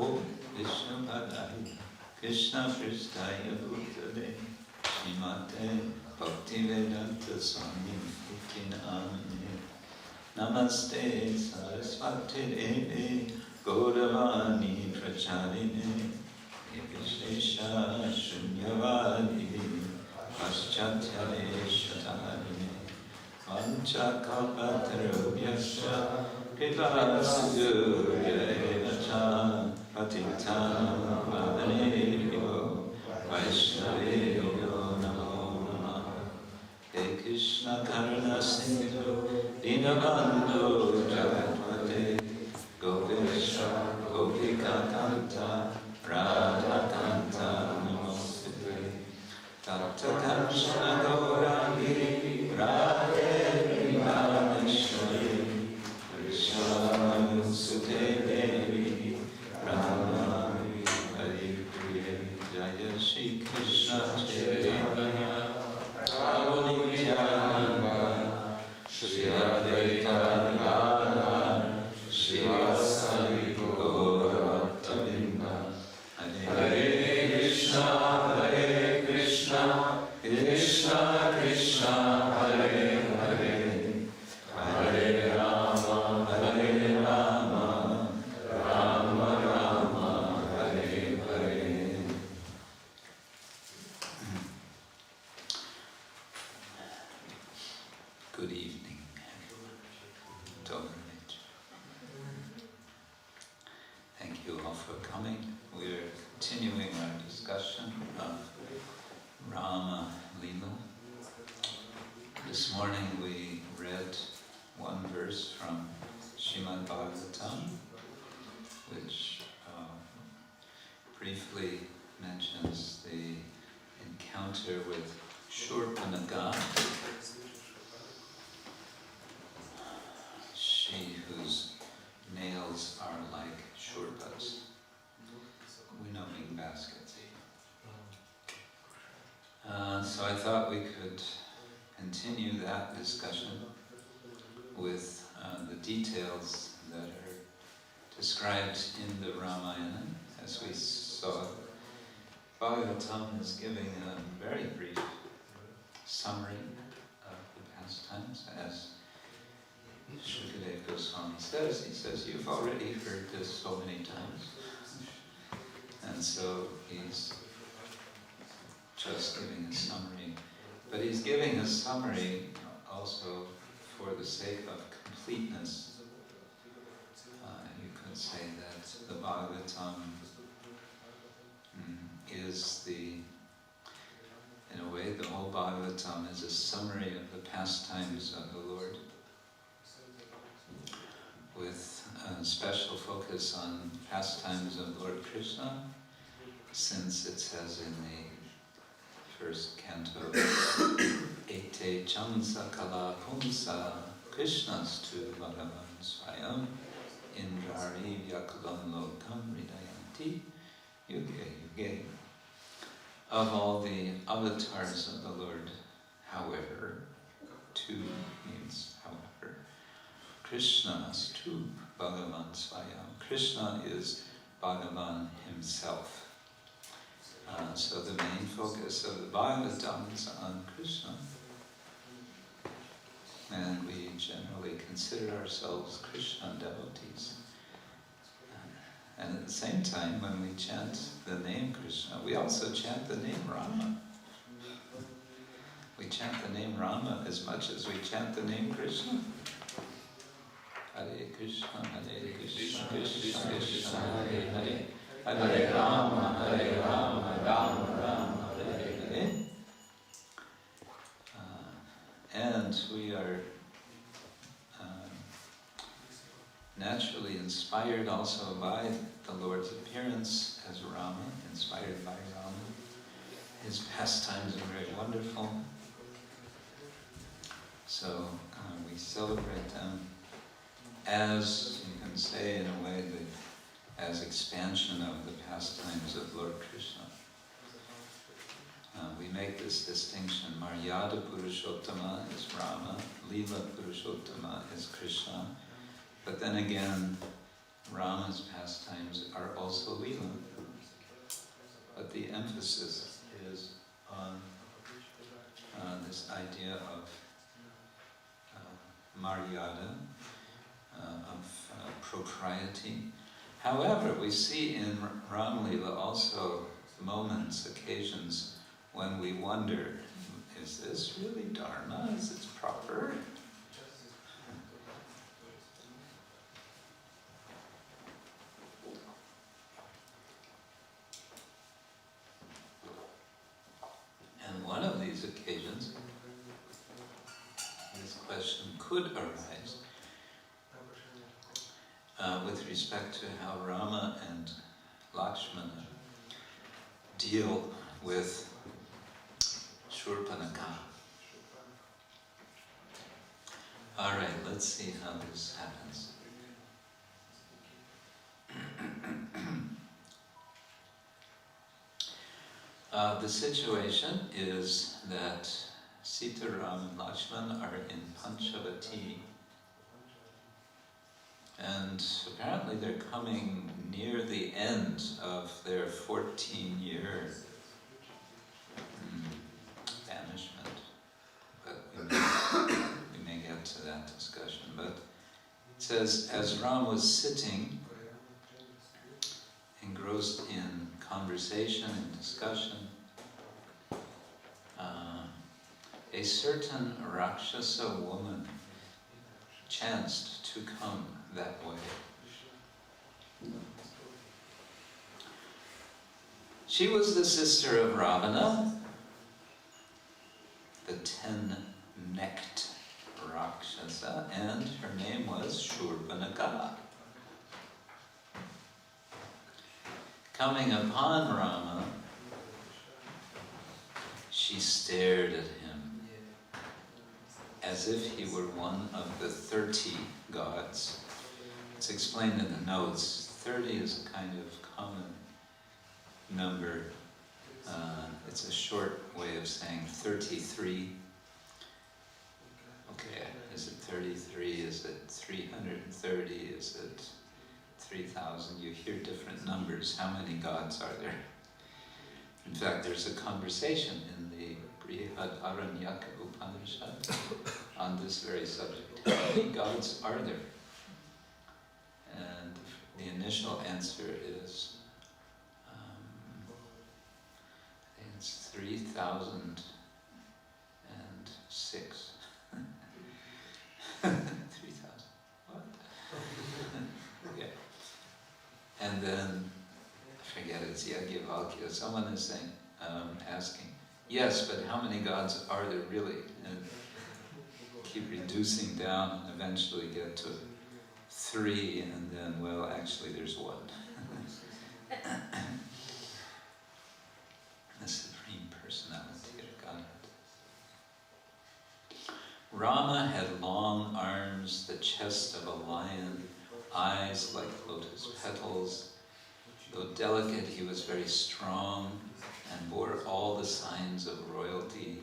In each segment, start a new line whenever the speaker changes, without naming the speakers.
Om Vishnu Padaya Krishna Pristaya Bhutale Srimate Bhaktivedanta Swami Iti Namane Namaste Saraswati Devi Gauravani Pracharine Nirvishesha Shunyavadi Paschatya Shatarine Vanchakalpatarubhyasya Kripasudurya Evacha Patitam Vadanebhyo Vaishnavebhyo Namo Namah He Krishna Karuna Sindhu Dinabandhu Jagatpate Gopesha Gopika Kanta Radha Kanta Namostite Tapta Kanchana Gaurani Radhe Vrindavaneshwari Krishna Sute Devi Ramani Hari Priya Jaya Shri Krishna Chaitanya Prabhu Nityananda Shri Advaita Gadadhar Shri Vasari Gaura Bhaktavinda Hare Krishna Hare Krishna Krishna Krishna Hare Hare Hare Rama Hare Rama Rama Rama Hare Hare. Good evening, everyone. Thank you all for coming. We're continuing our discussion of Rama Lila. This morning we read one verse from Srimad Bhagavatam, which briefly mentions the encounter with Shurpanaka, she whose nails are like shurpas, winnowing baskets. So I thought we could continue that discussion with the details that are described in the Ramayana. As we saw, Bhagavatam is giving a very brief summary of the pastimes, as Shukadeva Goswami says. He says, you've already heard this so many times. And so he's just giving a summary. But he's giving a summary also for the sake of completeness. You could say that the Bhagavatam is in a way, the whole Bhagavatam is a summary of the pastimes of the Lord, with a special focus on pastimes of Lord Krishna, since it says in the first canto, Ete chamsa kala pumsa Krishnastu Bhagavan Swayam Indrari Vyakulam Lokam Ridayanti Yuge Yuge. Of all the avatars of the Lord, however, two means however, Krishnastu Bhagavan Swayam. Krishna is Bhagavan himself. So the main focus of the Bhagavatam is on Krishna. And we generally consider ourselves Krishna devotees. And at the same time, when we chant the name Krishna, we also chant the name Rama. We chant the name Rama as much as we chant the name Krishna. Hare Krishna, Hare Krishna, Krishna Krishna, Hare Hare, Hare Rama, Hare Rama, Rama Rama, Hare Hare. And we are naturally inspired also by the Lord's appearance as Rama, inspired by Rama. His pastimes are very wonderful. So we celebrate them as, you can say in a way, as expansion of the pastimes of Lord Krishna. We make this distinction. Maryada Purushottama is Rama, Lila Purushottama is Krishna. But then again, Rama's pastimes are also emphasis is on this idea of Maryada, of propriety. However, we see in Ram Lila also moments, occasions, when we wonder, is this really Dharma? Is it proper? And one of these occasions, this question could arise with respect to how Rama and Lakshmana deal with Shurpanakha. All right, let's see how this happens. The situation is that Sita, Ram and Lakshman are in Panchavati, and apparently they're coming near the end of their 14-year banishment. But we may get to that discussion. But it says, as Ram was sitting, engrossed in conversation and discussion, a certain Rakshasa woman chanced to come that way. She was the sister of Ravana, the 10-necked Rakshasa, and her name was Shurpanakha. Coming upon Rama, she stared at him as if he were one of the 30 gods. It's explained in the notes. 30 is a kind of common number. It's a short way of saying 33. Okay, is it 33? Is it 330? Is it 3,000? You hear different numbers. How many gods are there? In fact, there's a conversation in the Brihad Aranyaka Upanishad on this very subject. How many gods are there? And the initial answer is, I think it's 3,006. 3,000. What? Yeah. And then, I forget, it's Yajnavalkya. Someone is saying, asking, yes, but how many gods are there really? And keep reducing down and eventually get to 3, and then, well, actually there's 1. The Supreme Personality of Godhead. Rama had long arms, the chest of a lion, eyes like lotus petals. Though delicate, he was very strong and bore all the signs of royalty.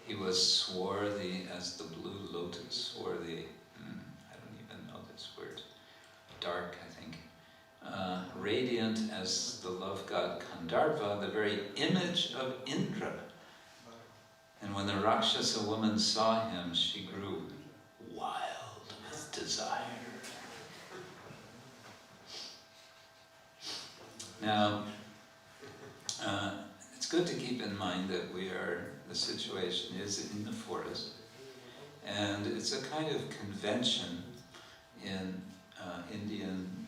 He was swarthy as the blue lotus, swarthy, I don't even know this word, dark, I think. Radiant as the love god Kandharva, the very image of Indra. And when the Rakshasa woman saw him, she grew wild with desire. Now, it's good to keep in mind that the situation is in the forest, and it's a kind of convention in Indian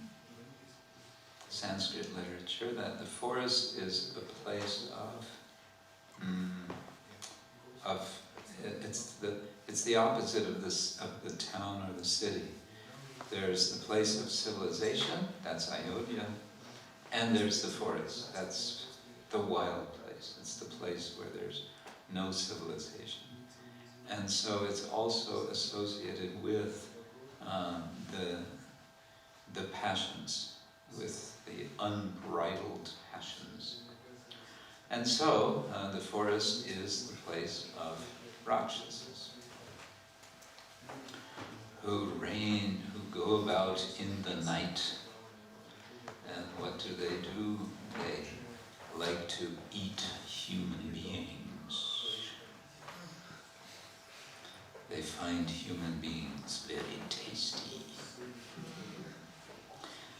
Sanskrit literature that the forest is a place it's the opposite of the town or the city. There's the place of civilization, that's Ayodhya, and there's the forest, that's the wild place. It's the place where there's no civilization. And so it's also associated with the passions, with the unbridled passions. And so the forest is the place of Rakshasas, who reign, who go about in the night And what do? They like to eat human beings. They find human beings very tasty.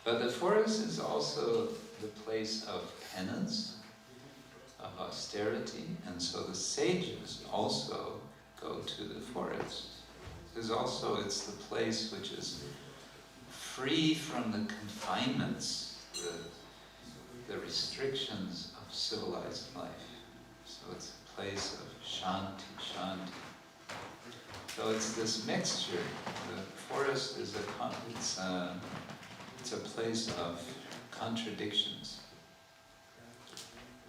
But the forest is also the place of penance, of austerity, and so the sages also go to the forest. It's the place which is free from the confinements, the restrictions of civilized life. So it's a place of shanti. So it's this mixture. The forest is it's a place of contradictions.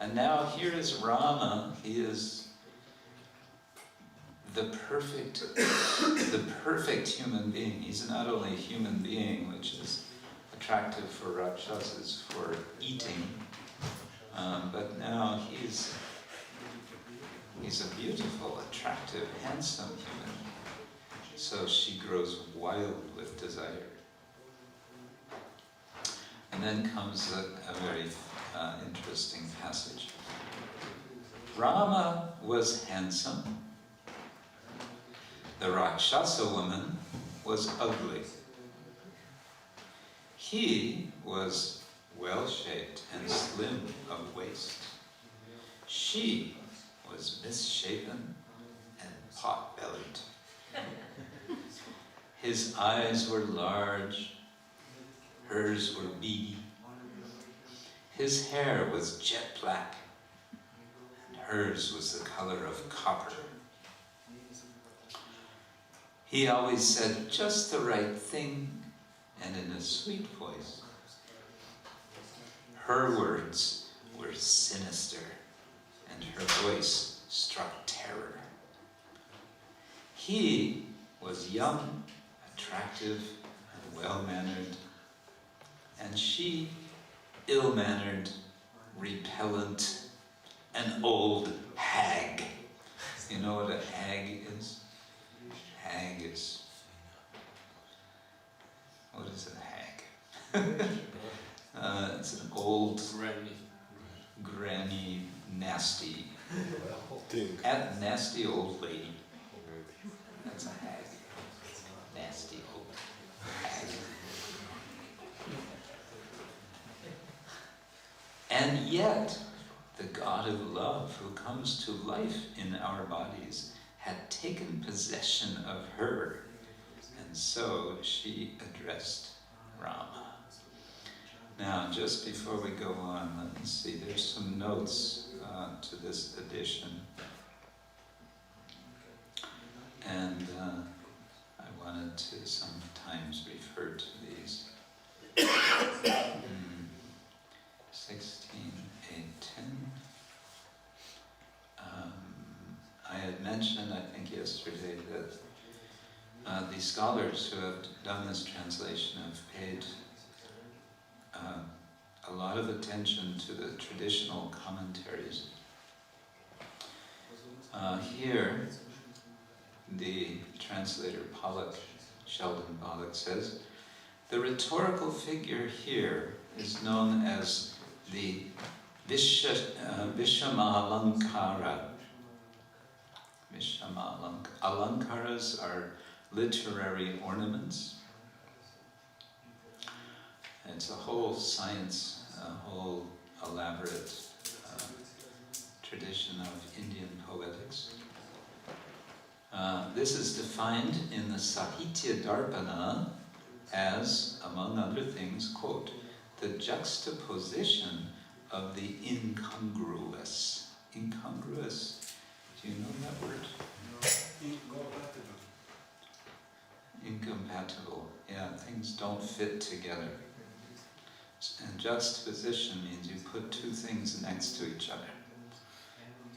And now here is Rama. He is the perfect human being. He's not only a human being, which is attractive for Rakshasas for eating, but now he's a beautiful, attractive, handsome human. So she grows wild with desire. And then comes a very interesting passage. Rama was handsome. The Rakshasa woman was ugly. He was well-shaped and slim of waist. She was misshapen and pot-bellied. His eyes were large, hers were beady. His hair was jet black, and hers was the color of copper. He always said just the right thing and in a sweet voice. Her words were sinister and her voice struck terror. He was young, attractive, and well-mannered, and she ill-mannered, repellent, an old hag. You know what a hag is? Hag is... What is a hag? It's an old, granny, nasty, nasty old lady. That's a hag. Nasty old hag. And yet, the God of love who comes to life in our bodies had taken possession of her, and so she addressed Rama. Now, just before we go on, let me see, there's some notes to this edition. And I wanted to sometimes refer to these. 16, 8, 10. I had mentioned, I think yesterday, that the scholars who have done this translation have paid a lot of attention to the traditional commentaries. Here, the translator Sheldon Pollock says, the rhetorical figure here is known as the Vishama-alankara. Alankaras are literary ornaments. It's a whole science, a whole elaborate tradition of Indian poetics. This is defined in the Sahitya Darpana as, among other things, quote, the juxtaposition of the incongruous. Incongruous, do you know that word?
Incompatible.
Incompatible, yeah, things don't fit together. And juxtaposition means you put two things next to each other.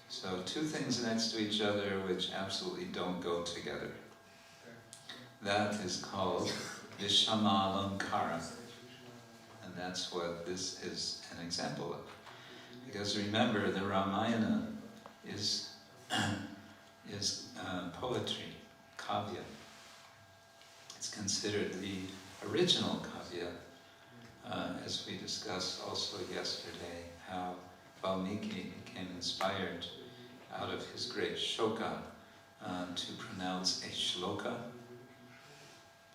So two things next to each other which absolutely don't go together. That is called Vishama-alankara. And that's what this is an example of. Because remember, the Ramayana is poetry, kavya. It's considered the original kavya as we discussed also yesterday, how Valmiki became inspired out of his great shoka to pronounce a shloka.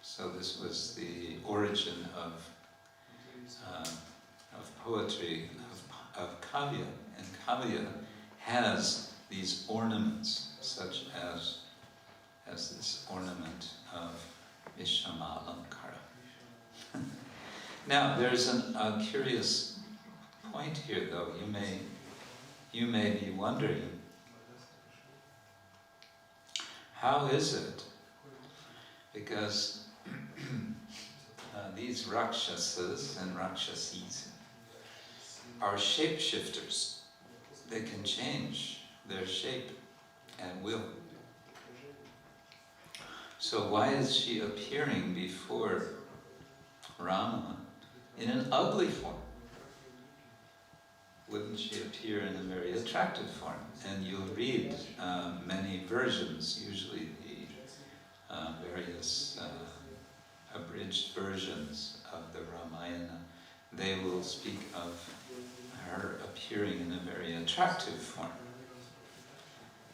So this was the origin of poetry, of kavya, and kavya has these ornaments, such as this ornament of Vishama Alankara. Now, there's a curious point here, though. You may be wondering, how is it? Because these Rakshasas and Rakshasis are shapeshifters. They can change their shape at will. So why is she appearing before Rama in an ugly form? Wouldn't she appear in a very attractive form? And you'll read many versions, usually the various abridged versions of the Ramayana. They will speak of her appearing in a very attractive form.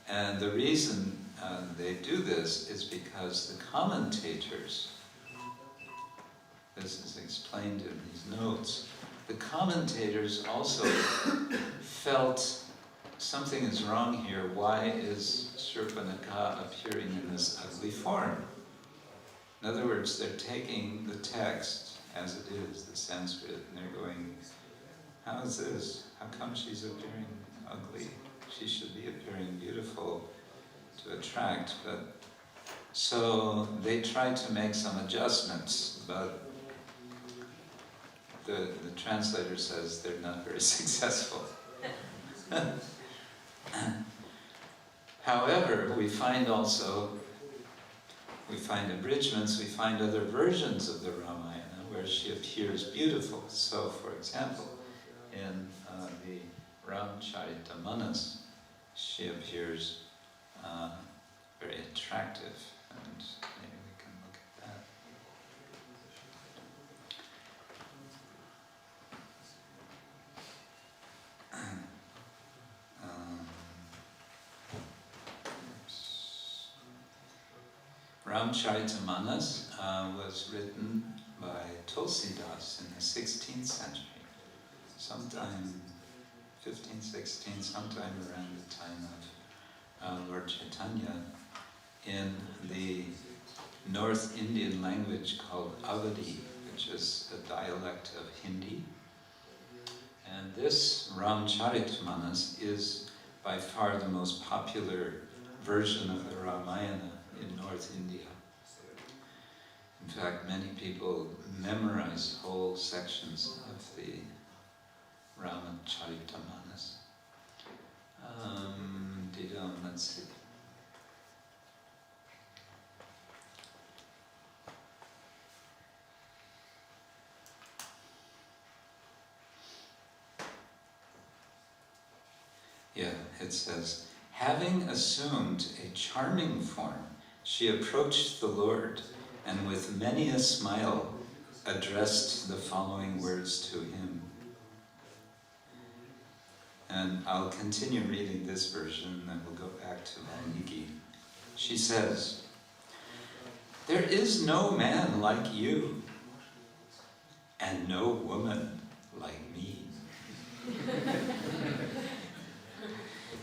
And the reason they do this is because the commentators, this is explained in these notes, the commentators also felt something is wrong here. Why is Shurpanakha appearing in this ugly form? In other words, they're taking the text as it is, the Sanskrit, and they're going, how is this? How come she's appearing ugly? She should be appearing beautiful to attract. But so they tried to make some adjustments, but the translator says they're not very successful. However, we find abridgments, we find other versions of the Ramayana where she appears beautiful. So, for example, in the Ramcharitamanas, she appears very attractive, and maybe we can look at that. Ramcharitamanas was written by Tulsidas in the 16th century, sometime 15th, 16th, sometime around the time of Lord Chaitanya, in the North Indian language called Awadhi, which is a dialect of Hindi. And this Ramcharitamanas is by far the most popular version of the Ramayana in North India. In fact, many people memorize whole sections of the Ramcharitamanas. Let's see. Yeah, it says, having assumed a charming form, she approached the Lord and with many a smile addressed the following words to him. And I'll continue reading this version, and then we'll go back to Valmiki. She says, "There is no man like you, and no woman like me.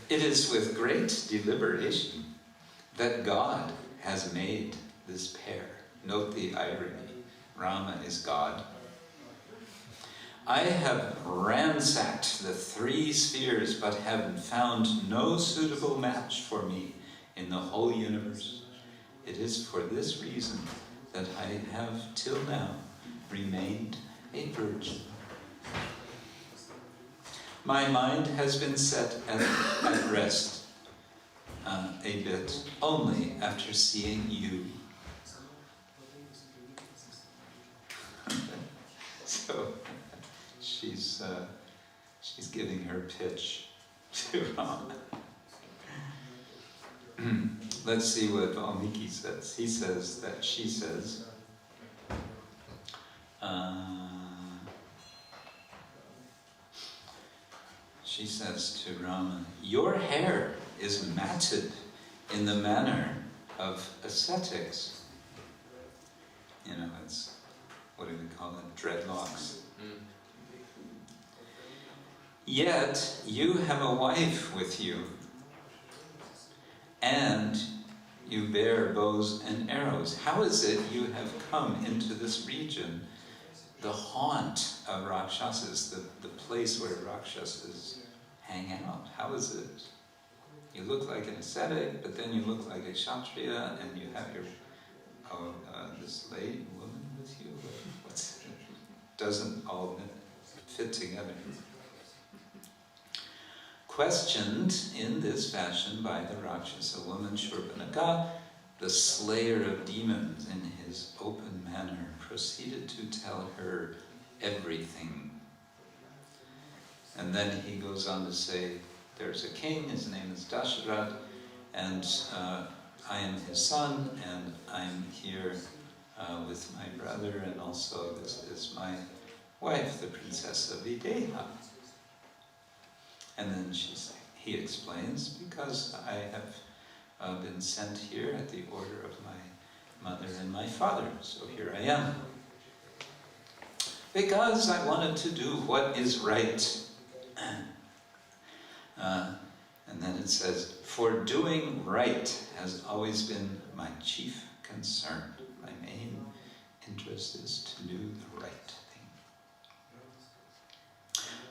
It is with great deliberation that God has made this pair." Note the irony. Rama is God. "I have ransacked the 3 spheres, but have found no suitable match for me in the whole universe. It is for this reason that I have till now remained a virgin. My mind has been set at rest a bit only after seeing you." So she's giving her pitch to Rama. Let's see what Valmiki says. She says, she says to Rama, "Your hair is matted in the manner of ascetics." You know, it's, what do we call it, dreadlocks. "Yet you have a wife with you, and you bear bows and arrows. How is it you have come into this region, the haunt of Rakshasas, the place where Rakshasas hang out? How is it? You look like an ascetic, but then you look like a Kshatriya, and you have your this lady woman with you. What's doesn't all fit together?" Questioned in this fashion by the Rakshasa woman Shurpanaka, the slayer of demons in his open manner proceeded to tell her everything. And then he goes on to say, there's a king, his name is Dasharath, and I am his son, and I'm here with my brother, and also this is my wife, the Princess of Videha. And then he explains, because I have been sent here at the order of my mother and my father, so here I am. Because I wanted to do what is right. And then it says, "For doing right has always been my chief concern. My main interest is to do the right thing."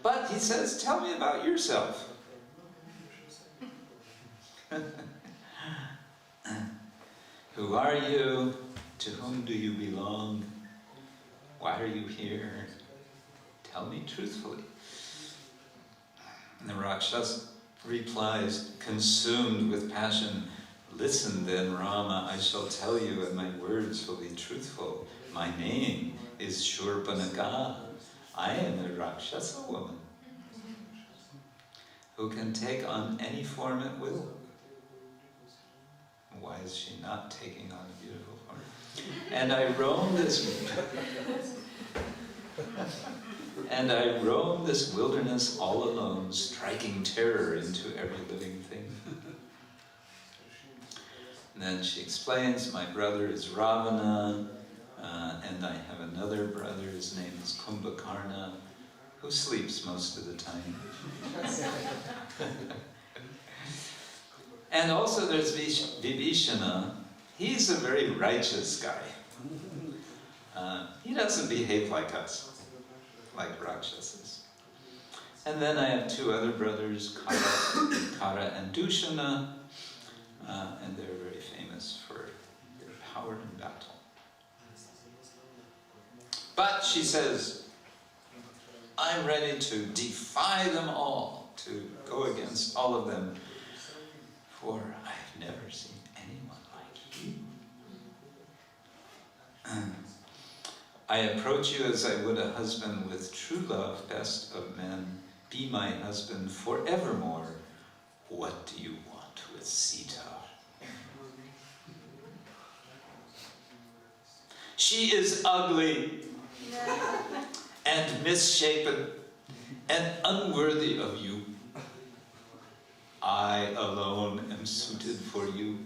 But he says, "Tell me about yourself." Who are you? To whom do you belong? Why are you here? Tell me truthfully. And the Rakshasa replies, consumed with passion, "Listen then, Rama, I shall tell you, and my words will be truthful. My name is Shurpanaka. I am a Rakshasa woman who can take on any form at will." Why is she not taking on a beautiful form? "And I roam this wilderness all alone, striking terror into every living thing." And then she explains, "My brother is Ravana, and I have another brother, his name is Kumbhakarna, who sleeps most of the time." And also there's Vibhishana. He's a very righteous guy. He doesn't behave like us, like Rakshasas. And then I have two other brothers, Kara and Dushana, and they're very famous for their power in battle. But she says, "I'm ready to defy them all, to go against all of them, for I've never seen anyone like you. I approach you as I would a husband with true love, best of men. Be my husband forevermore. What do you want with Sita?" "She is ugly and misshapen and unworthy of you. I alone am suited for you.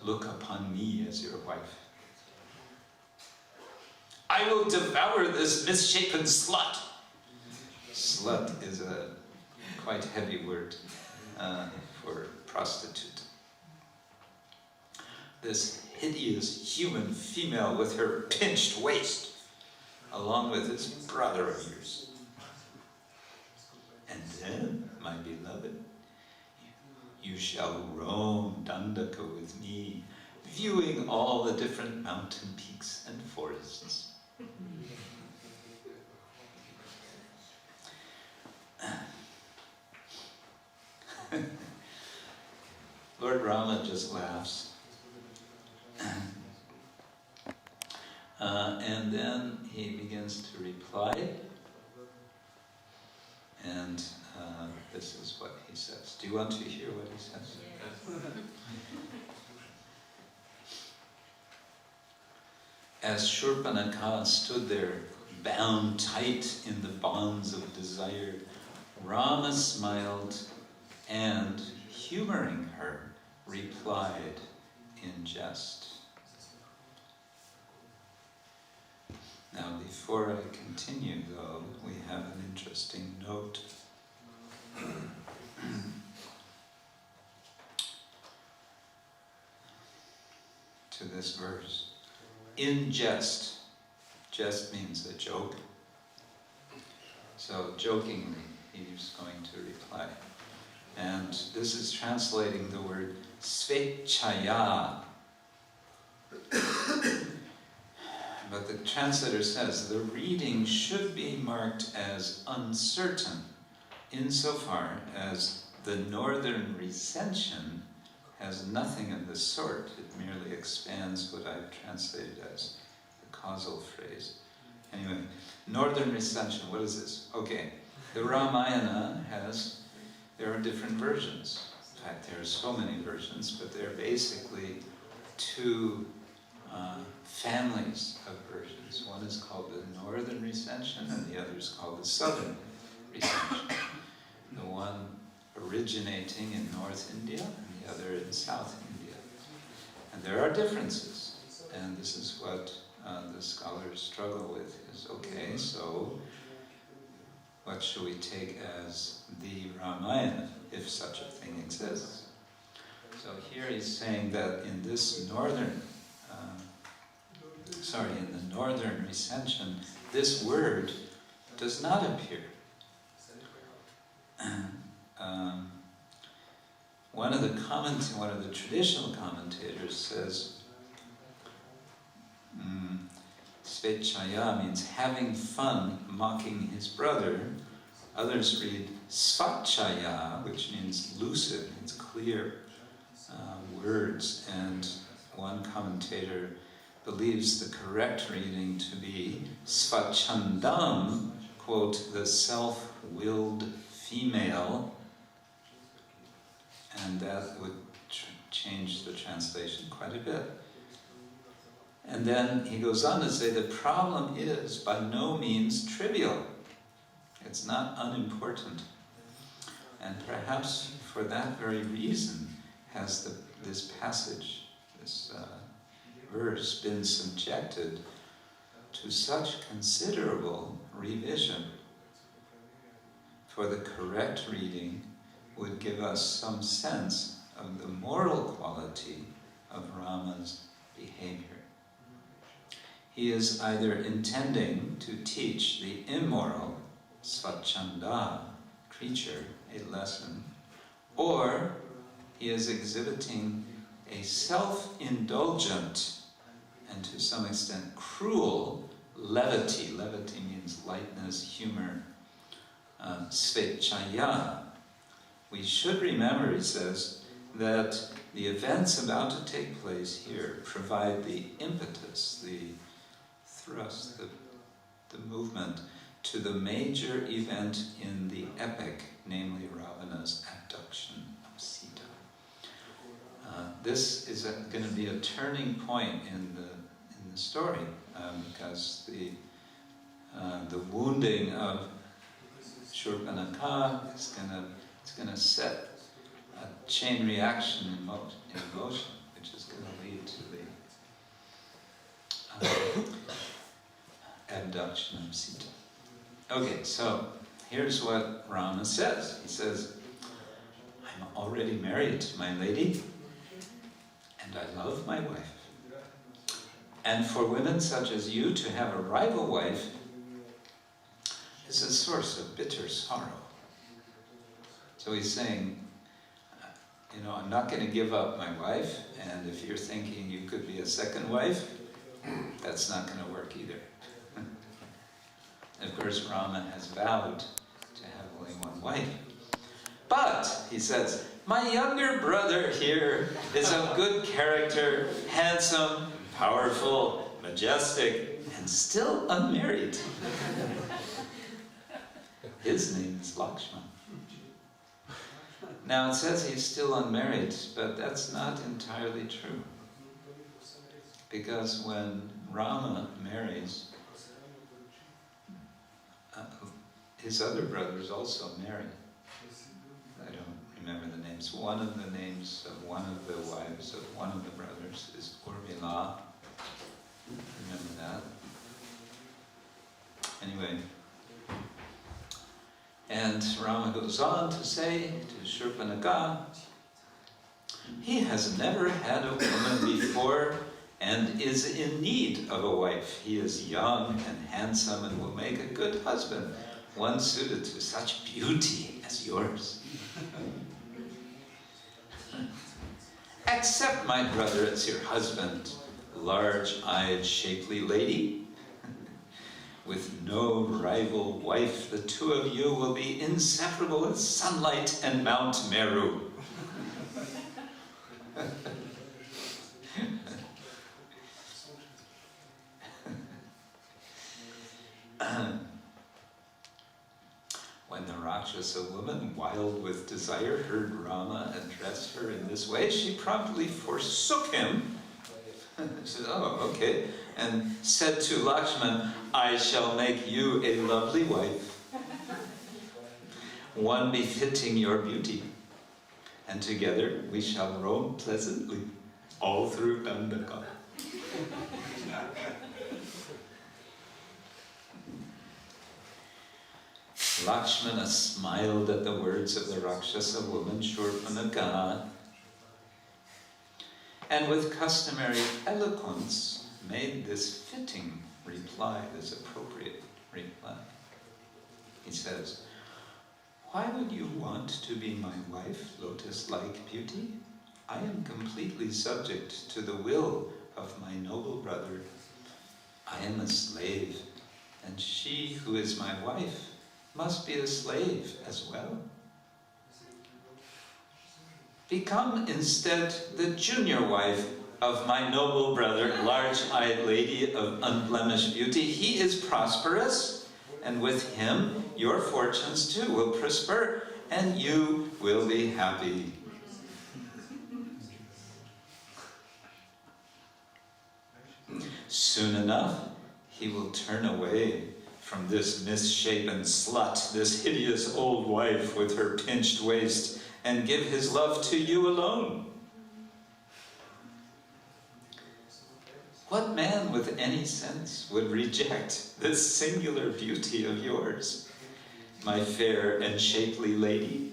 Look upon me as your wife. I will devour this misshapen slut." Slut is a quite heavy word for prostitute. "This hideous human female with her pinched waist, along with this brother of yours. And then, my beloved, you shall roam Dandaka with me, viewing all the different mountain peaks and forests." Lord Rama just laughs. And then he begins to reply. And this is what he says. Do you want to hear what he says? Yes. As Shurpanaka stood there, bound tight in the bonds of desire, Rama smiled and, humoring her, replied in jest. Now, before I continue, though, we have an interesting note. To this verse. In jest. Jest means a joke. So, jokingly, he's going to reply. And this is translating the word svechaya. But the translator says the reading should be marked as uncertain insofar as the northern recension has nothing of the sort. It merely expands what I've translated as the causal phrase. Anyway, northern recension, what is this? Okay, the Ramayana there are different versions. In fact, there are so many versions, but there are basically two families of versions. One is called the northern recension and the other is called the southern recension. The one originating in North India and the other in South India. And there are differences, and this is what the scholars struggle with, is okay, so what should we take as the Ramayana, if such a thing exists? So here he's saying that in this northern in the northern recension, this word does not appear. One of the traditional commentators says, svechaya means having fun, mocking his brother. Others read svachaya, which means lucid, means clear words. And one commentator believes the correct reading to be svachandam, quote, the self-willed female, and that would change the translation quite a bit. And then he goes on to say the problem is by no means trivial. It's not unimportant. And perhaps for that very reason has this passage, this verse, been subjected to such considerable revision. For the correct reading would give us some sense of the moral quality of Rama's behavior. He is either intending to teach the immoral, svachanda, creature, a lesson, or he is exhibiting a self-indulgent and to some extent cruel levity. Levity means lightness, humor. Svechaya. We should remember, he says, that the events about to take place here provide the impetus, the thrust, the movement to the major event in the epic, namely Ravana's abduction of Sita. This is going to be a turning point in the story because the wounding of Shurpanakha is going to set a chain reaction in motion, which is going to lead to the abduction of Sita. Okay, so here's what Rama says. He says, I'm already married to my lady, and I love my wife. And for women such as you to have a rival wife is a source of bitter sorrow. So he's saying, I'm not going to give up my wife, and if you're thinking you could be a second wife, that's not going to work either. Of course, Rama has vowed to have only one wife. But, he says, my younger brother here is of good character, handsome, powerful, majestic, and still unmarried. His name is Lakshman. Now it says he's still unmarried, but that's not entirely true. Because when Rama marries his other brothers also marry. I don't remember the names. One of the names of one of the wives of one of the brothers is Urmila. Remember that? Anyway. And Rama goes on to say to Shurpanakha, he has never had a woman before and is in need of a wife. He is young and handsome and will make a good husband, one suited to such beauty as yours. Accept my brother as your husband, large-eyed, shapely lady. With no rival wife, the two of you will be inseparable as sunlight and Mount Meru. When the Rakshasa woman, wild with desire, heard Rama address her in this way, she promptly forsook him. She said, oh, okay, and said to Lakshman, I shall make you a lovely wife, one befitting your beauty, and together we shall roam pleasantly all through Dandaka. Lakshmana smiled at the words of the Rakshasa woman, Shurpanakha, and with customary eloquence made this fitting reply, this appropriate reply. He says, why would you want to be my wife, lotus-like beauty? I am completely subject to the will of my noble brother. I am a slave, and she who is my wife must be a slave as well. Become instead the junior wife of my noble brother, large-eyed lady of unblemished beauty. He is prosperous, and with him your fortunes too will prosper, and you will be happy. Soon enough, he will turn away from this misshapen slut, this hideous old wife with her pinched waist, and give his love to you alone. What man with any sense would reject this singular beauty of yours, my fair and shapely lady,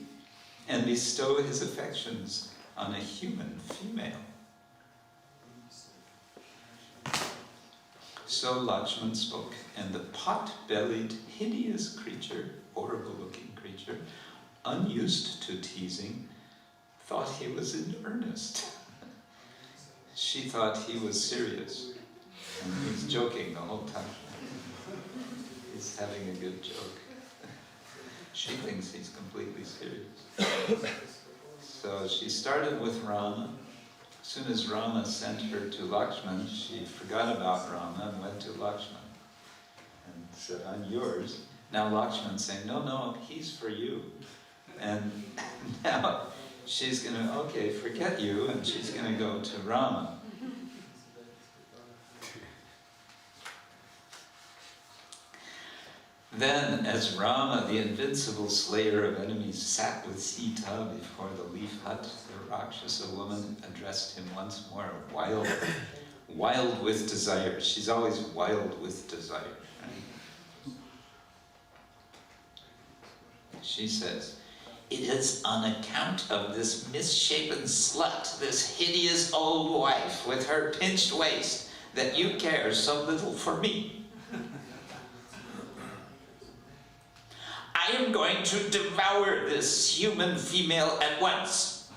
and bestow his affections on a human female? So Lakshman spoke, and the pot-bellied, hideous creature, horrible-looking creature, unused to teasing, thought he was in earnest. She thought he was serious, and he's joking the whole time. He's having a good joke. She thinks he's completely serious. So she started with Rama. As soon as Rama sent her to Lakshman, she forgot about Rama and went to Lakshman and said, I'm yours. Now Lakshman's saying, no, he's for you. And now she's going to, okay, forget you, and she's going to go to Rama. Then, as Rama, the invincible slayer of enemies, sat with Sita before the leaf hut, the Rakshasa woman addressed him once more, wild with desire. She's always wild with desire, right? She says, it is on account of this misshapen slut, this hideous old wife with her pinched waist, that you care so little for me. I am going to devour this human female at once,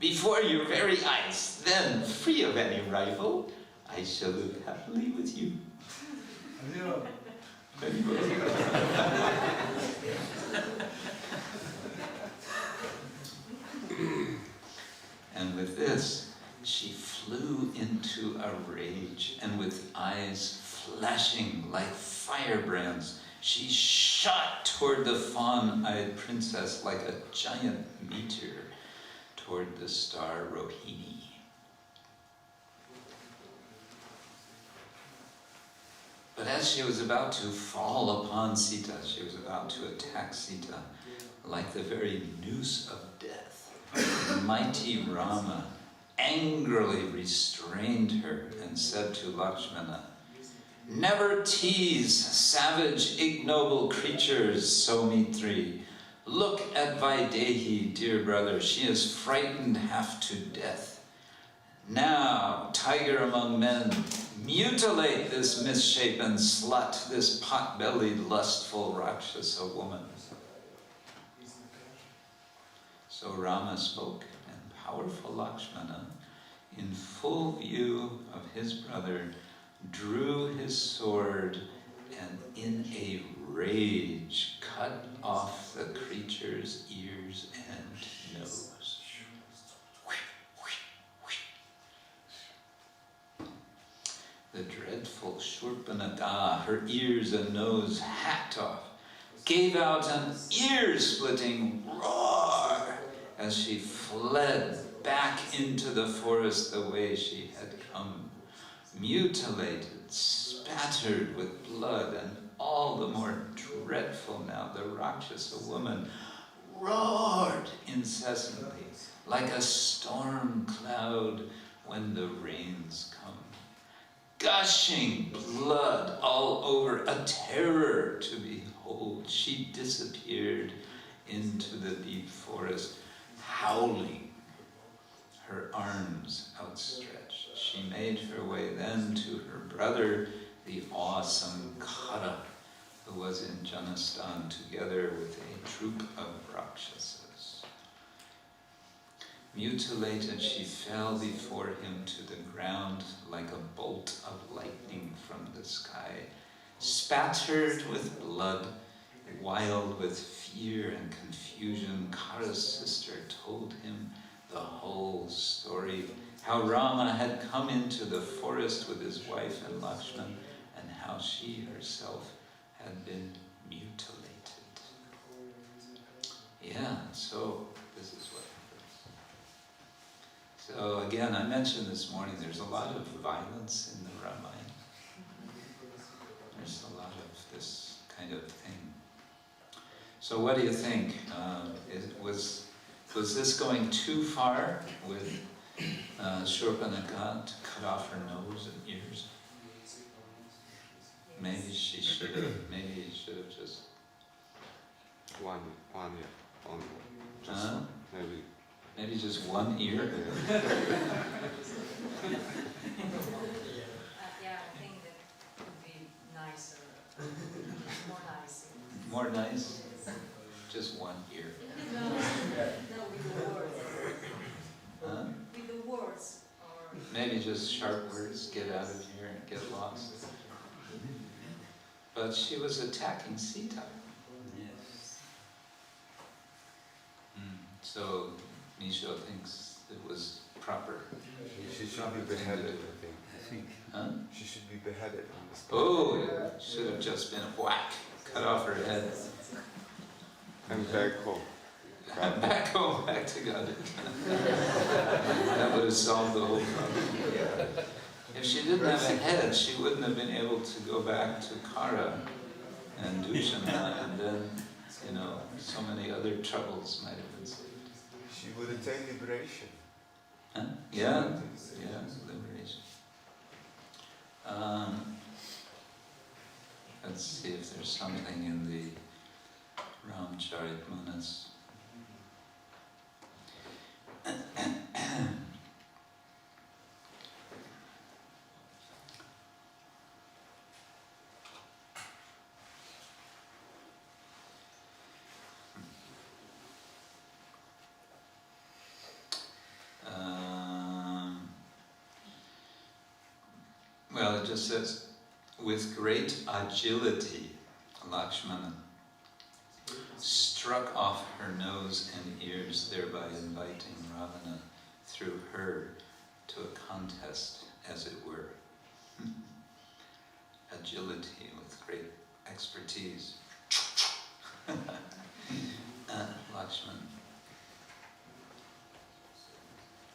before your very eyes. Then, free of any rival, I shall live happily with you. And with this, she flew into a rage, and with eyes flashing like firebrands, she shot toward the fawn-eyed princess like a giant meteor toward the star Rohini. But as as she was about to fall upon Sita, she was about to attack Sita, like the very noose of death, mighty Rama angrily restrained her and said to Lakshmana, "Never tease savage, ignoble creatures, Saumitri. Look at Vaidehi, dear brother, she is frightened half to death. Now, tiger among men, mutilate this misshapen slut, this pot-bellied, lustful Rakshasa woman." So Rama spoke, and powerful Lakshmana, in full view of his brother, drew his sword and in a rage cut off the creature's ears and nose. The dreadful Shurpanakha, her ears and nose hacked off, gave out an ear-splitting roar as she fled back into the forest the way she had come, mutilated, spattered with blood, and all the more dreadful now, the Rakshasa woman roared incessantly, like a storm cloud when the rains come, gushing blood all over, a terror to behold. She disappeared into the deep forest, howling, her arms outstretched. She made her way then to her brother, the awesome Katha, who was in Janastan, together with a troop of Rakshasas. Mutilated, she fell before him to the ground like a bolt of lightning from the sky, spattered with blood, wild with fear and confusion. Kara's sister told him the whole story, how Rama had come into the forest with his wife and Lakshman, and how she herself had been mutilated. Yeah, so this is what happens. So again, I mentioned this morning, there's a lot of violence in the Ramayana. There's a lot of this kind of thing. So what do you think? Was this going too far with Shurpanakha to cut off her nose and ears? Maybe she should have. Maybe he should have just
one ear only.
Maybe just one ear.
Yeah, I think that would be nicer. More nice.
More nice. Just one ear.
No, with the words.
Huh?
With the words. Or
Maybe just sharp words. Get out of here and get lost. But she was attacking Sita.
Yes.
So Nisho thinks it was proper.
She should be beheaded, I think.
Huh?
She should be beheaded on the spot.
Oh, it should have just been a whack. Cut off her head.
And back home.
Back home, back to God. That would have solved the whole problem. If she didn't have a head, she wouldn't have been able to go back to Kara and Dushana, and then, so many other troubles might have been saved.
She would attain liberation.
Huh? Yeah, liberation. Let's see if there's something in the Ramcharitmanas. Well, it just says, with great agility, Lakshmana struck off her nose and ears, thereby inviting Ravana through her to a contest, as it were. Agility with great expertise. Lakshman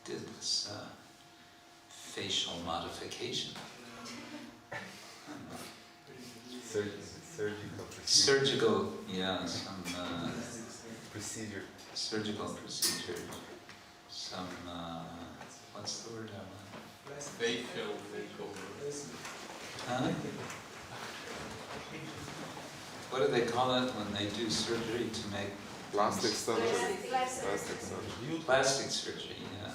did this facial modification.
Surgical procedure.
surgical, yeah, some
Procedure.
surgical procedure, some, what's the word I want?
Facial makeover.
Huh? What do they call it when they do surgery to make
Plastic surgery.
Plastic
Plastic surgery.
plastic surgery? Yeah.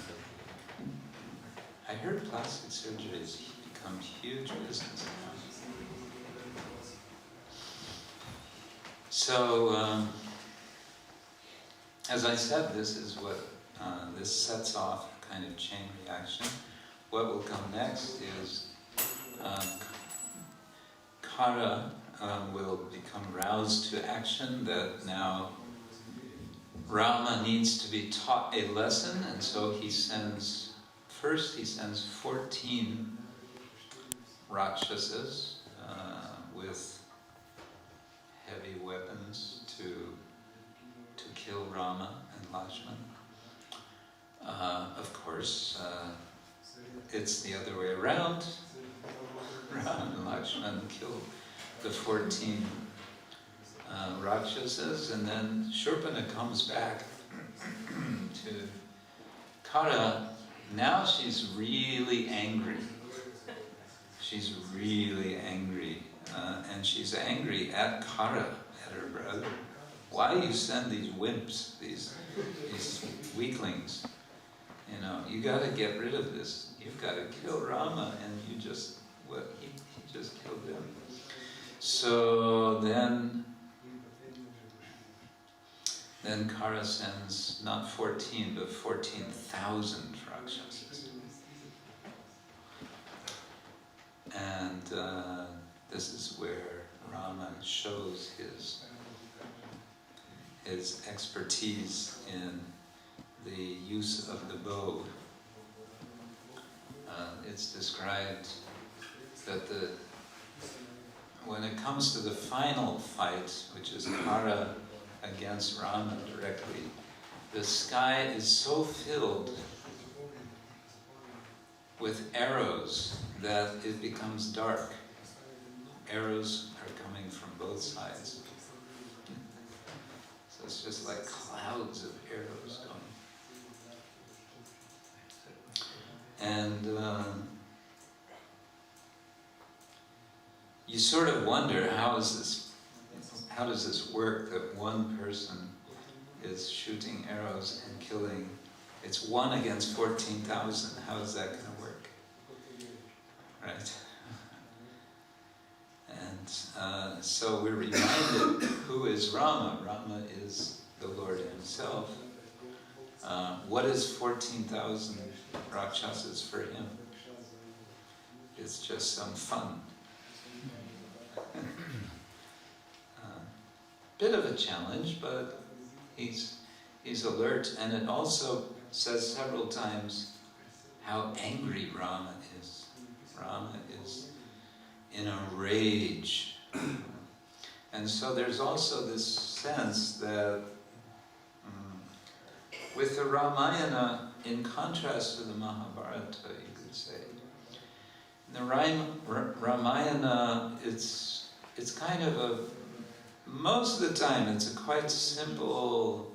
I heard plastic surgery has become huge business now. So, as I said, this is what this sets off a kind of chain reaction. What will come next is Kara will become roused to action, that now Rama needs to be taught a lesson, and so he sends 14 Rakshasas with heavy weapons to kill Rama and Lakshman. Of course, it's the other way around. Rama and Lakshman kill the 14 Rakshasas, and then Shurpana comes back to Kara. Now she's really angry. She's really angry, and she's angry at Kara, at her brother. Why do you send these wimps, these weaklings? You know, you got to get rid of this. You've got to kill Rama, and he just killed him. So then Kara sends not 14, but 14,000 Rakshasas. And this is where Rama shows his expertise in the use of the bow. It's described that when it comes to the final fight, which is Kara against Rama directly, the sky is so filled with arrows that it becomes dark. Arrows are coming from both sides. So it's just like clouds of arrows going. And you sort of wonder, how does this work, that one person is shooting arrows and killing? It's 1 against 14,000. How is that going to work? Right? And so we're reminded, who is Rama? Rama is the Lord himself. What is 14,000 Rakshasas for him? It's just some fun. Bit of a challenge, but he's alert, and it also says several times how angry Rama is. Rama is in a rage. And so there's also this sense that with the Ramayana, in contrast to the Mahabharata, you could say, in the Ramayana, it's kind of most of the time it's a quite simple,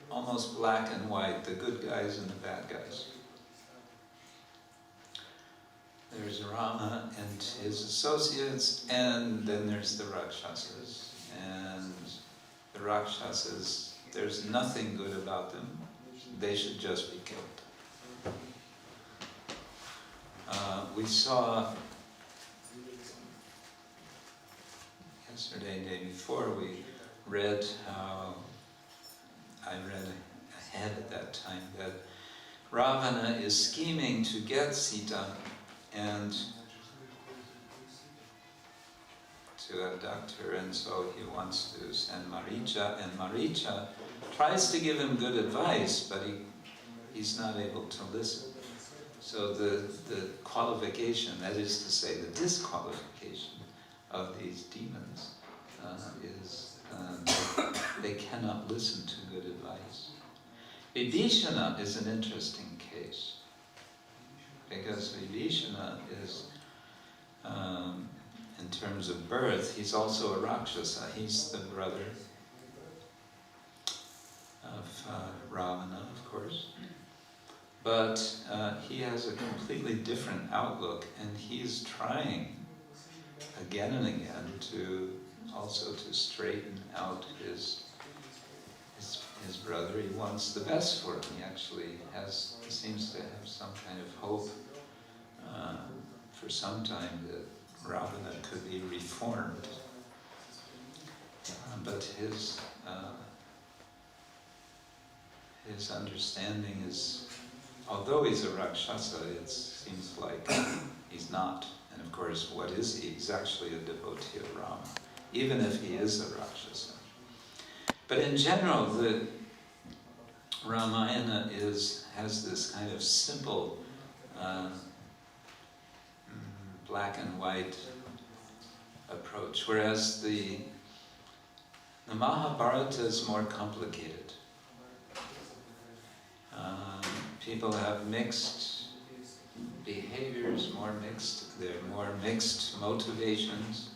almost black and white, the good guys and the bad guys. There's Rama and his associates, and then there's the Rakshasas. And the Rakshasas, there's nothing good about them. They should just be killed. We saw yesterday, day before, we read how, I read ahead at that time, that Ravana is scheming to get Sita and to abduct her, and so he wants to send Maricha, and Maricha tries to give him good advice, but he's not able to listen. So the qualification, that is to say the disqualification of these demons is they cannot listen to good advice. Vibhishana is an interesting case, because Vibhishana is, and terms of birth, he's also a Rakshasa. He's the brother of Ravana, of course. But he has a completely different outlook, and he's trying again and again to also to straighten out his brother. He wants the best for him. He actually seems to have some kind of hope for some time that Ravana could be reformed. But his understanding is, although he's a Rakshasa, it seems like he's not. And of course, what is he? He's actually a devotee of Rama, even if he is a Rakshasa. But in general, the Ramayana has this kind of simple black and white approach, whereas the Mahabharata is more complicated. People have mixed behaviors, there are more mixed motivations.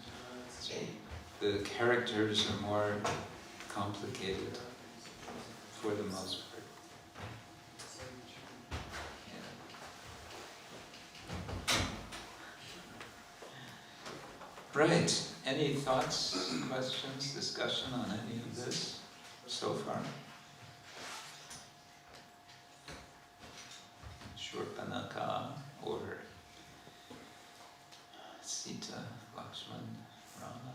The characters are more complicated for the most part. Right. Any thoughts, questions, discussion on any of this so far? Shurpanaka or Sita, Lakshman, Rama?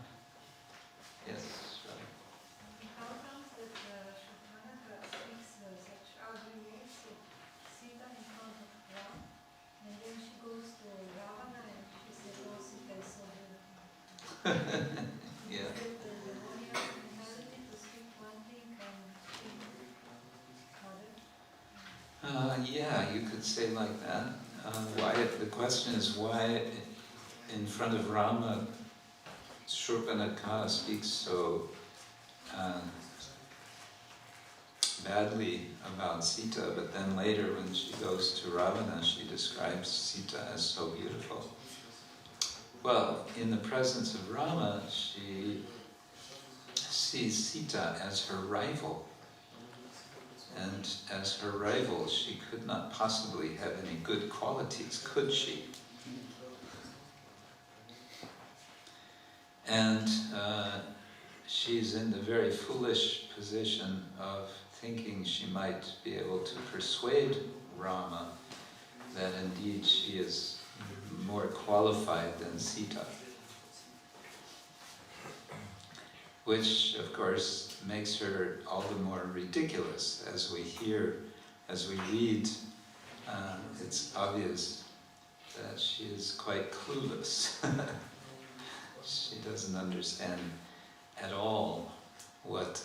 Yes, right.
How comes that Shurpanaka speaks such ugly words of Sita in front of Ram, and then she goes to Ravana and she says, "Oh, Sita is so beautiful."
Yeah.
Is it the demoniac mentality to speak one thing and think other?
Yeah, you could say like that. The question is why in front of Rama Shurpanaka speaks so badly about Sita, but then later when she goes to Ravana, she describes Sita as so beautiful. Well, in the presence of Rama, she sees Sita as her rival. And as her rival, she could not possibly have any good qualities, could she? And she's in the very foolish position of thinking she might be able to persuade Rama that indeed she is more qualified than Sita. Which, of course, makes her all the more ridiculous. As we read, it's obvious that she is quite clueless. She doesn't understand at all what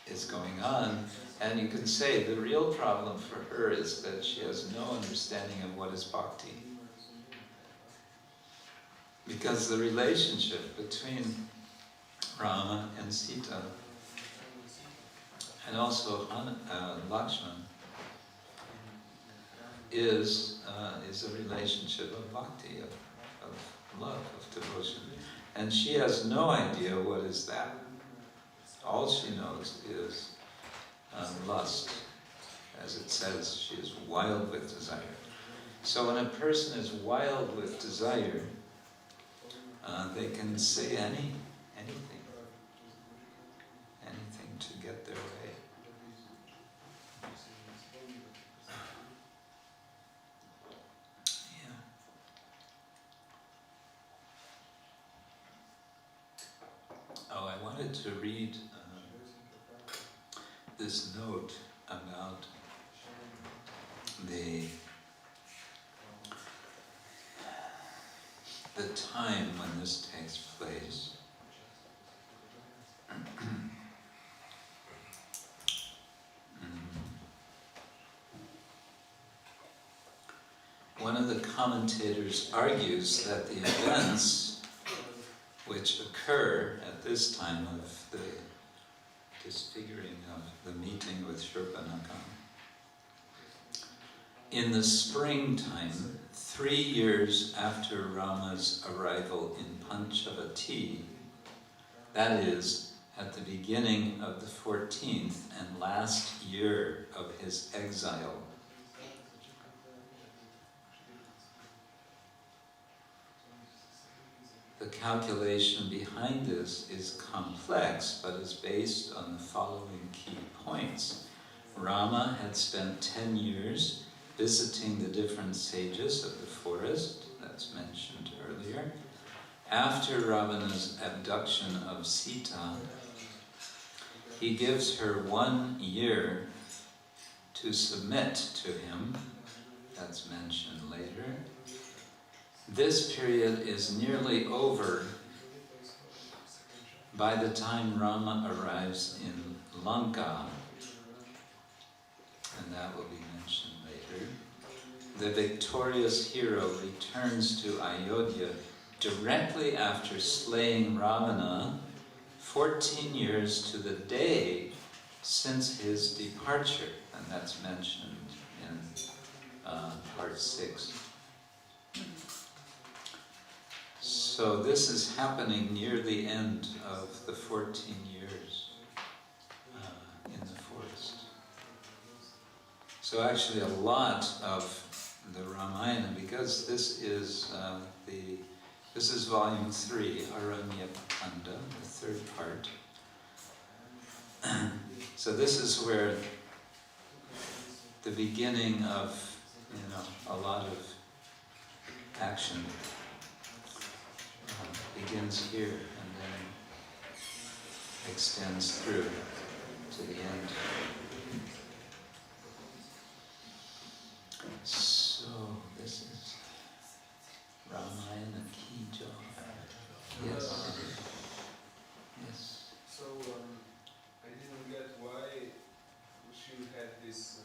is going on. And you can say the real problem for her is that she has no understanding of what is bhakti. Because the relationship between Rama and Sita, and also Lakshman, is a relationship of bhakti, of love, of devotion. And she has no idea what is that. All she knows is lust. As it says, she is wild with desire. So when a person is wild with desire, they can say anything to get their way. Yeah. Oh, I wanted to read this note about the time when this takes place. One of the commentators argues that the events which occur at this time of the disfiguring of the meeting with Shurpanaka in the springtime, 3 years after Rama's arrival in Panchavati, that is, at the beginning of the 14th and last year of his exile, the calculation behind this is complex, but is based on the following key points. Rama had spent 10 years visiting the different sages of the forest, that's mentioned earlier. After Ravana's abduction of Sita, he gives her 1 year to submit to him, that's mentioned later. This period is nearly over by the time Rama arrives in Lanka, and that will be mentioned later. The victorious hero returns to Ayodhya directly after slaying Ravana, 14 years to the day since his departure, and that's mentioned in part 6. So this is happening near the end of the 14 years in the forest. So actually a lot of the Ramayana, because this is volume 3, Aranyapakanda, the third part. So this is where the beginning of, a lot of action begins here and then extends through to the end. So this is Ramayana Ki Jai. Yes. Yes.
So I didn't get why she had this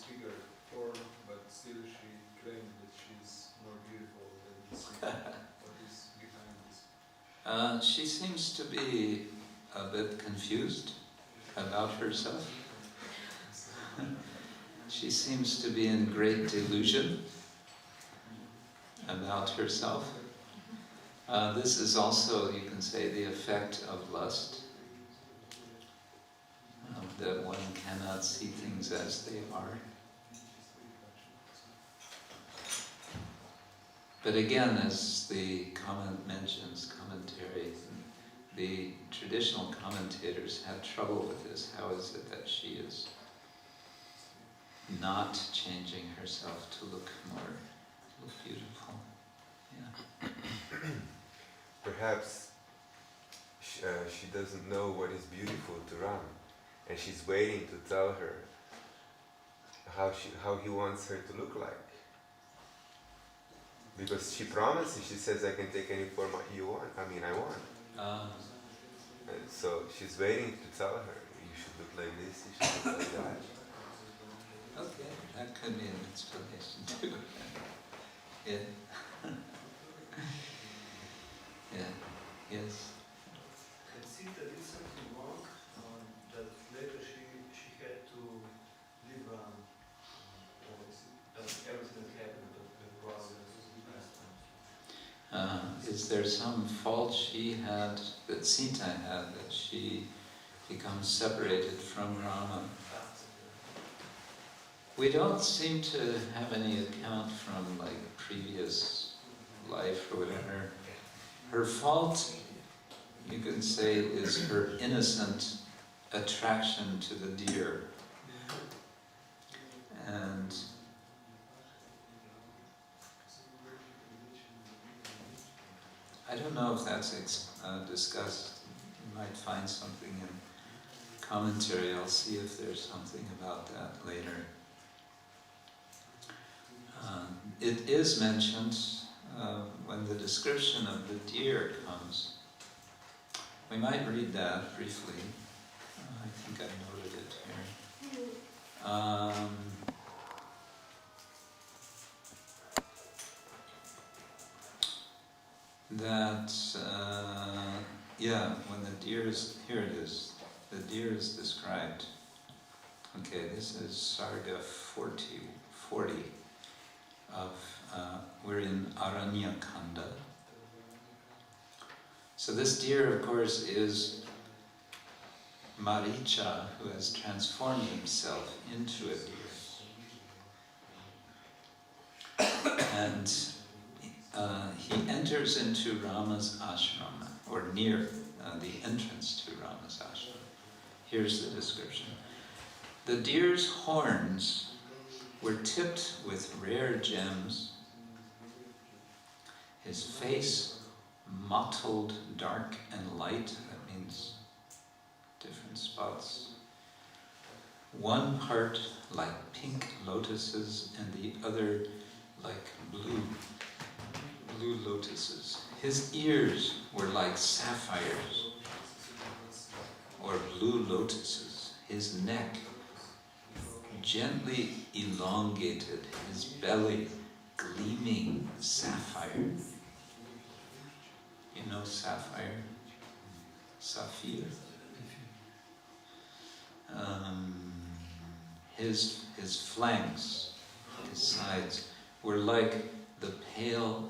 figure form, but still she claimed that she's more beautiful than this. What is behind this?
She seems to be a bit confused about herself. She seems to be in great delusion about herself. This is also, you can say, the effect of lust, that one cannot see things as they are. But again, as the commentary, the traditional commentators had trouble with this. How is it that she is not changing herself to look beautiful? Yeah.
Perhaps she doesn't know what is beautiful to Ram, and she's waiting to tell her how he wants her to look like. Because she promises, she says, I can take any form I want. And so she's waiting to tell her, you should look like this, you should look like that.
Okay, that could be an explanation too. Yeah. Yeah. Yes.
And Sita did something wrong, that later she had to leave Ram. Everything that happened, but Ram was
Is there some fault she had, that Sita had, that she becomes separated from Rama? We don't seem to have any account from previous life or whatever. Her fault, you can say, is her innocent attraction to the deer. And I don't know if that's discussed. You might find something in commentary. I'll see if there's something about that later. It is mentioned when the description of the deer comes. We might read that briefly. I think I noted it here. When the deer is, here it is, the deer is described. Okay, this is Sarga 40. we're in Aranyakanda. So this deer, of course, is Maricha, who has transformed himself into a deer. And he enters into Rama's ashrama, or near the entrance to Rama's ashrama. Here's the description. The deer's horns were tipped with rare gems, his face mottled dark and light, that means different spots. One part like pink lotuses and the other like blue lotuses. His ears were like sapphires or blue lotuses. His neck gently elongated, his belly gleaming sapphire. You know sapphire? Saphir? His flanks, his sides, were like the pale,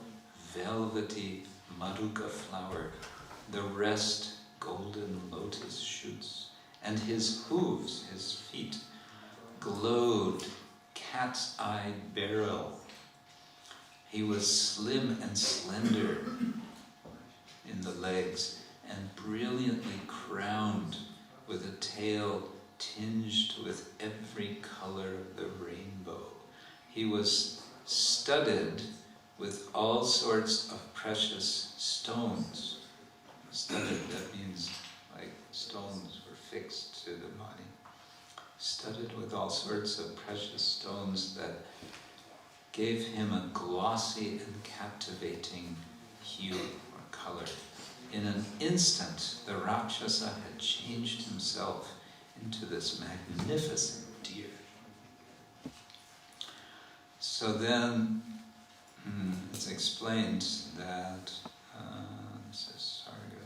velvety maruka flower, the rest golden lotus shoots, and his hooves, his feet, glowed cat's eye beryl. He was slim and slender in the legs and brilliantly crowned with a tail tinged with every color of the rainbow. He was studded with all sorts of precious stones. Studded, that means like stones were fixed to the body. Studded with all sorts of precious stones that gave him a glossy and captivating hue or color. In an instant, the Rakshasa had changed himself into this magnificent deer. So then, it's explained that, this is Sarga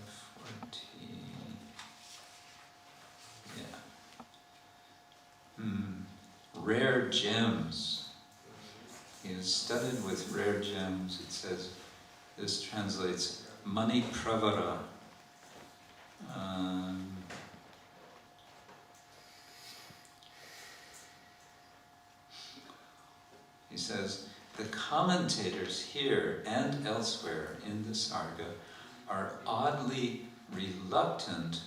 14, rare gems. He is studded with rare gems. It says, this translates, Mani Pravara. He says, the commentators here and elsewhere in the Sarga are oddly reluctant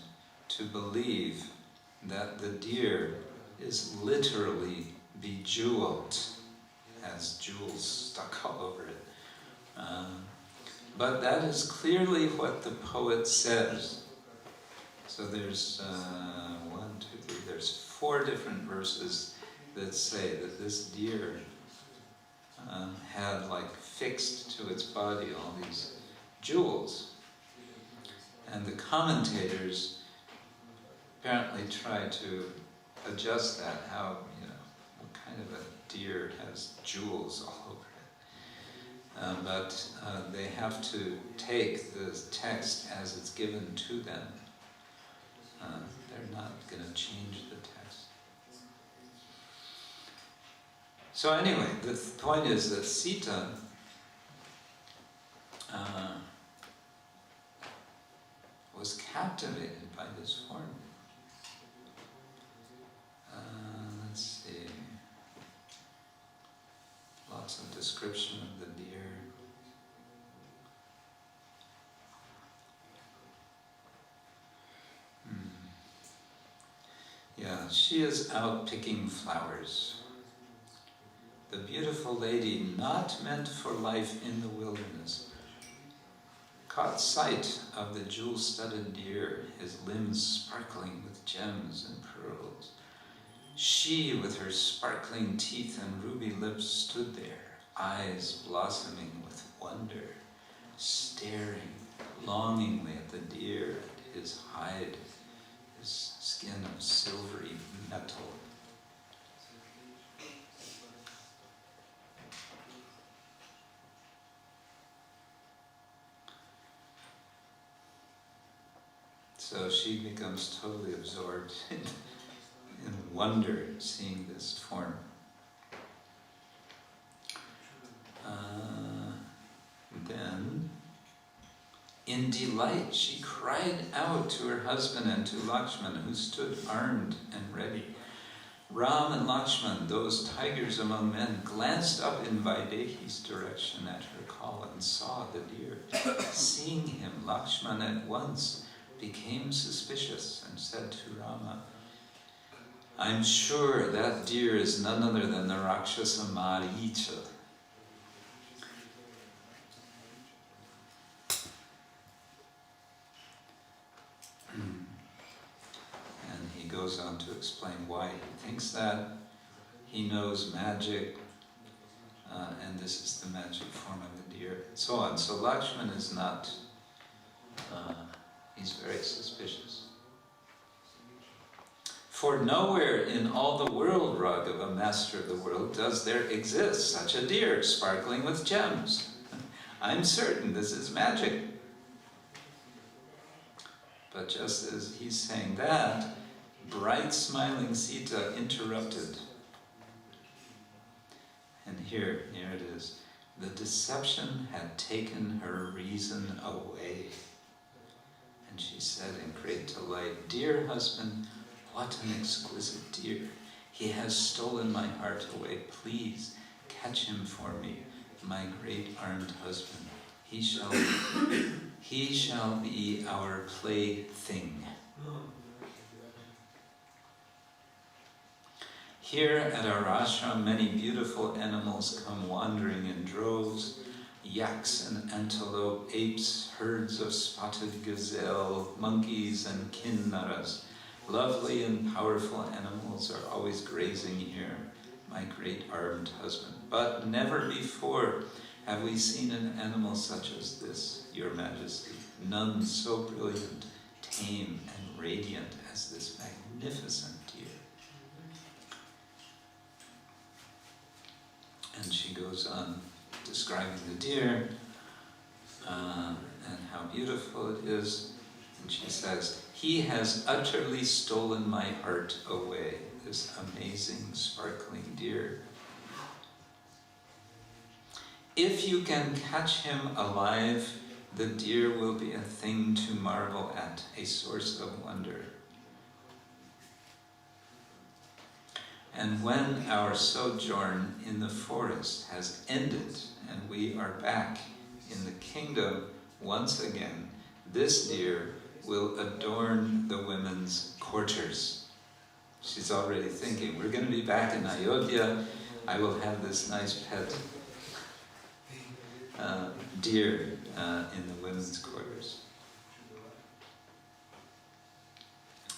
to believe that the deer is literally bejeweled, has jewels stuck all over it. But that is clearly what the poet says. So there's there's 4 different verses that say that this deer had like fixed to its body all these jewels. And the commentators apparently try to adjust that, how, what kind of a deer has jewels all over it. But they have to take the text as it's given to them. They're not going to change the text. So anyway, the point is that Sita was captivated by this form. Let's see. Lots of description of the deer. Yeah, she is out picking flowers. The beautiful lady, not meant for life in the wilderness, caught sight of the jewel-studded deer, his limbs sparkling with gems and pearls. She, with her sparkling teeth and ruby lips, stood there, eyes blossoming with wonder, staring longingly at the deer and his hide, his skin of silvery metal. So she becomes totally absorbed in wonder seeing this form. In delight, she cried out to her husband and to Lakshmana, who stood armed and ready. Ram and Lakshman, those tigers among men, glanced up in Vaidehi's direction at her call and saw the deer. Seeing him, Lakshman at once became suspicious and said to Rama, I'm sure that deer is none other than the Rakshasa Maricha. And he goes on to explain why he thinks that. He knows magic, and this is the magic form of a deer, and so on. So Lakshman is not, he's very suspicious. For nowhere in all the world, Raghava, master of the world, does there exist such a deer sparkling with gems. I'm certain this is magic. But just as he's saying that, bright smiling Sita interrupted. And here it is. The deception had taken her reason away. And she said in great delight, Dear husband, what an exquisite deer. He has stolen my heart away. Please catch him for me, my great armed husband. He shall be our plaything. Here at our ashram, many beautiful animals come wandering in droves. Yaks and antelope, apes, herds of spotted gazelle, monkeys and kinnaras. Lovely and powerful animals are always grazing here, my great armed husband. But never before have we seen an animal such as this, Your Majesty. None so brilliant, tame, and radiant as this magnificent deer. And she goes on describing the deer and how beautiful it is. And she says, he has utterly stolen my heart away, this amazing, sparkling deer. If you can catch him alive, the deer will be a thing to marvel at, a source of wonder. And when our sojourn in the forest has ended and we are back in the kingdom once again, this deer will adorn the women's quarters. She's already thinking, we're going to be back in Ayodhya, I will have this nice pet deer in the women's quarters.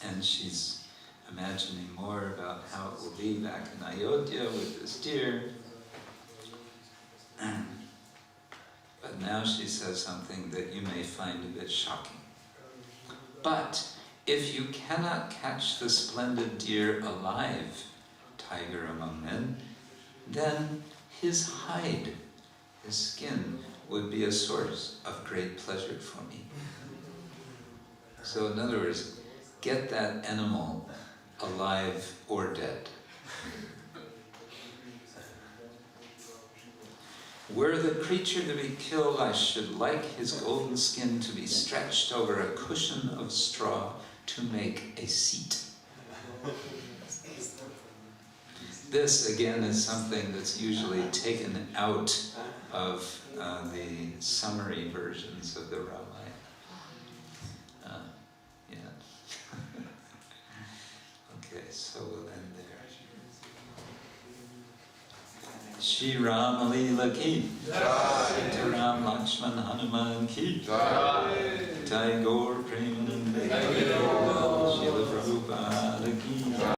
And she's imagining more about how it will be back in Ayodhya with this deer. But now she says something that you may find a bit shocking. But if you cannot catch the splendid deer alive, tiger among men, then his hide, his skin, would be a source of great pleasure for me. So in other words, get that animal alive or dead. Were the creature to be killed, I should like his golden skin to be stretched over a cushion of straw to make a seat. This, again, is something that's usually taken out of the summary versions of the Ramayana. Okay, so we'll end there. Shri Rama Leela ki Jai. Ram Lakshman Hanuman ki Jai. Jai Gaur